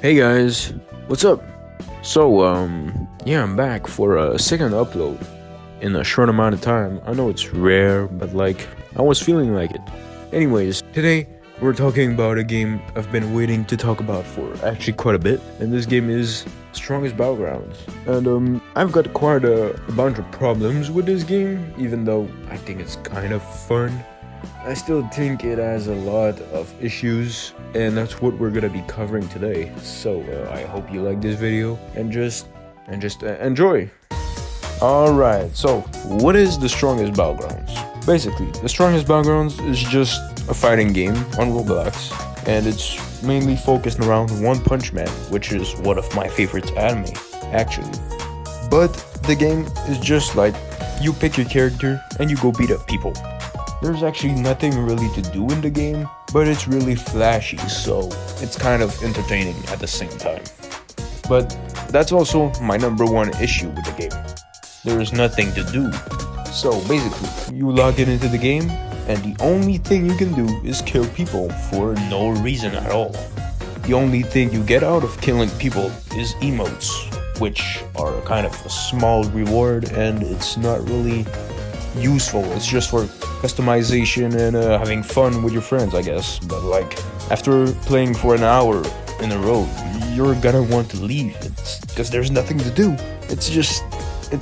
Hey guys, what's up? Yeah, I'm back for a second upload in a short amount of time. I know it's rare, but I was feeling like it. Anyways, today we're talking about a game I've been waiting to talk about for actually quite a bit, and this game is Strongest Battlegrounds. And I've got quite a bunch of problems with this game, even though I think it's kind of fun. I still think it has a lot of issues, and that's what we're gonna be covering today. So I hope you like this video and just enjoy. Alright, so what is the Strongest Battlegrounds? Basically, the Strongest Battlegrounds is just a fighting game on Roblox, and it's mainly focused around One Punch Man, which is one of my favorite anime, actually. But the game is just like, you pick your character and you go beat up people. There's actually nothing really to do in the game, but it's really flashy, so it's kind of entertaining at the same time. But that's also my number one issue with the game. There's nothing to do. So basically, you log into the game, and the only thing you can do is kill people for no reason at all. The only thing you get out of killing people is emotes, which are kind of a small reward, and it's not really useful. It's just for customization and having fun with your friends, I guess. But after playing for an hour in a row, you're gonna want to leave. It's because there's nothing to do. It's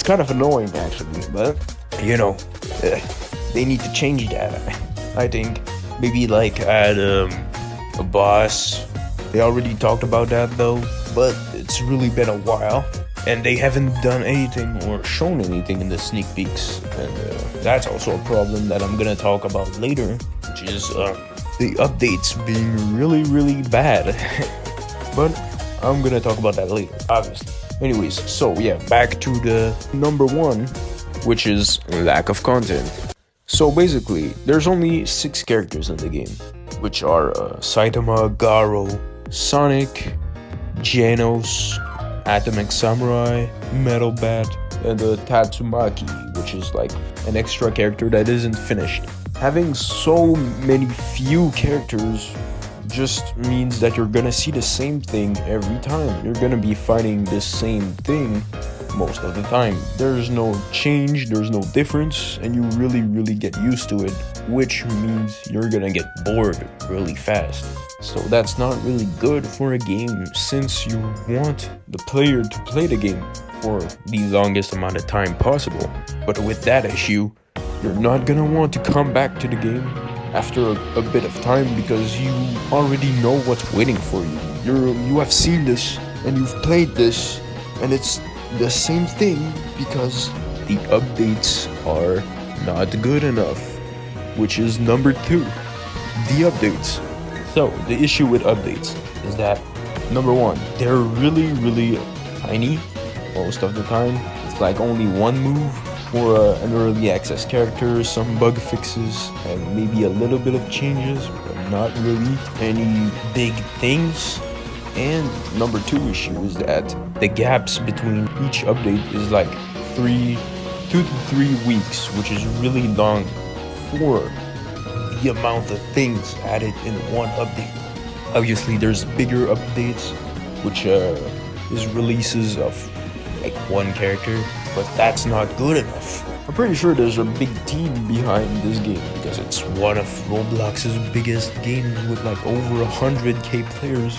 kind of annoying actually, but they need to change that. I think maybe add a boss. They already talked about that though, but it's really been a while. And they haven't done anything or shown anything in the sneak peeks, and that's also a problem that I'm gonna talk about later, which is the updates being really bad. But I'm gonna talk about that later, obviously. Anyways, so yeah, back to the number one, which is lack of content. So basically, there's only 6 characters in the game, which are Saitama, Garo, Sonic, Genos, Atomic Samurai, Metal Bat, and Tatsumaki, which is an extra character that isn't finished. Having so many few characters just means that you're gonna see the same thing every time. You're gonna be fighting the same thing most of the time. There's no change, there's no difference, and you really get used to it, which means you're gonna get bored really fast. So that's not really good for a game, since you want the player to play the game for the longest amount of time possible. But with that issue, you're not gonna want to come back to the game after a bit of time, because you already know what's waiting for you. You have seen this and you've played this, and it's the same thing because the updates are not good enough, which is number 2, the updates. So the issue with updates is that, number 1, they're really tiny most of the time. It's only one move for an early access character, some bug fixes, and maybe a little bit of changes, but not really any big things. And number 2 issue is that the gaps between each update is 2 to 3 weeks, which is really long for the amount of things added in one update. Obviously, there's bigger updates, which is releases of one character, but that's not good enough. I'm pretty sure there's a big team behind this game, because it's one of Roblox's biggest games with over 100k players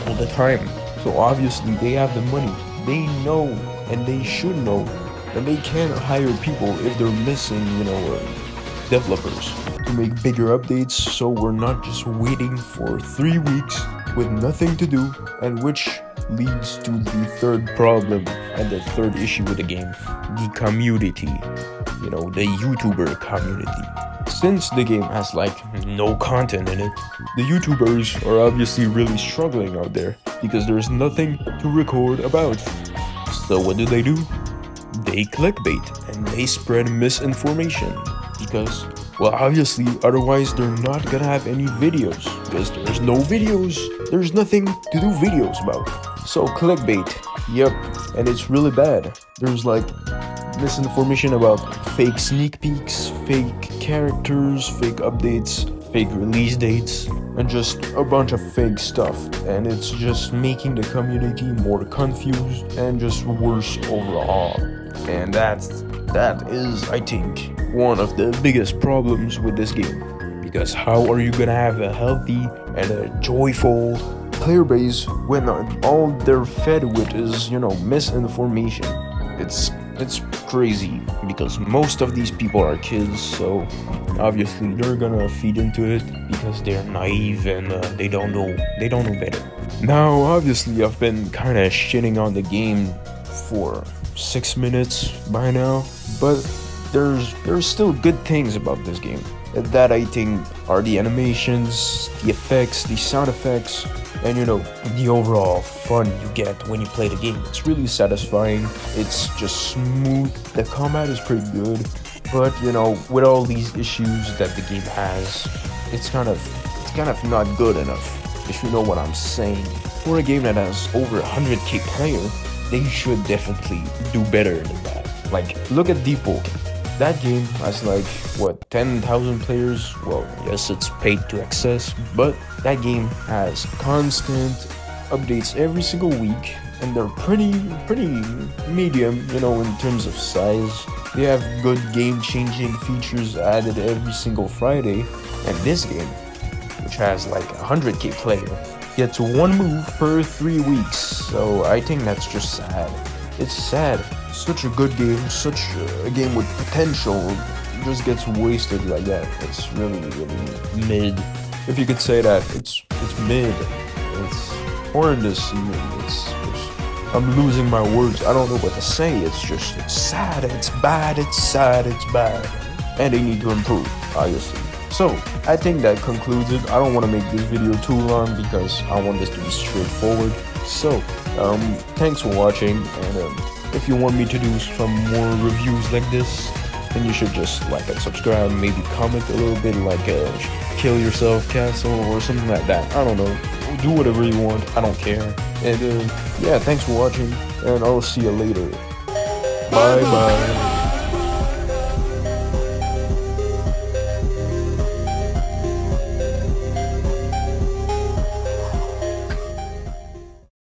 all the time. So obviously they have the money, they know, and they should know, and they can't hire people if they're missing, developers to make bigger updates, so we're not just waiting for 3 weeks with nothing to do, and which leads to the third problem and the third issue with the game, the community, the YouTuber community. Since the game has no content in it, the YouTubers are obviously really struggling out there because there's nothing to record about. So what do? They clickbait and they spread misinformation, because, well, obviously, otherwise they're not gonna have any videos, because there's no videos, there's nothing to do videos about. So clickbait, yep, and it's really bad. There's misinformation about fake sneak peeks, fake characters, fake updates, fake release dates, and just a bunch of fake stuff, and it's just making the community more confused and just worse overall. And that is, I think, one of the biggest problems with this game. Because how are you gonna have a healthy and a joyful player base when all they're fed with is, misinformation? It's crazy, because most of these people are kids, so obviously they're gonna feed into it because they're naive and they don't know better. Now, obviously, I've been kind of shitting on the game for 6 minutes by now, but there's still good things about this game. That, I think, are the animations, the effects, the sound effects, and the overall fun you get when you play the game. It's really satisfying. It's just smooth. The combat is pretty good, but with all these issues that the game has, it's kind of not good enough, if you know what I'm saying. For a game that has over 100k players, they should definitely do better than that. Like, look at Depot. That game has 10,000 players. Well, yes, it's paid to access, but that game has constant updates every single week, and they're pretty medium, in terms of size. They have good game-changing features added every single Friday, and this game, which has 100k player, gets one move per 3 weeks. So I think that's just sad. It's sad. Such a good game, such a game with potential, just gets wasted like that. It's really mid. If you could say that, it's mid. It's horrendous. I'm losing my words. I don't know what to say. It's sad. It's bad. And they need to improve, obviously. So, I think that concludes it. I don't want to make this video too long because I want this to be straightforward. So, thanks for watching, and if you want me to do some more reviews like this, then you should just like and subscribe, maybe comment a little bit, Kill Yourself Castle or something like that. I don't know. Do whatever you want. I don't care. And yeah, thanks for watching, and I'll see you later. Bye bye.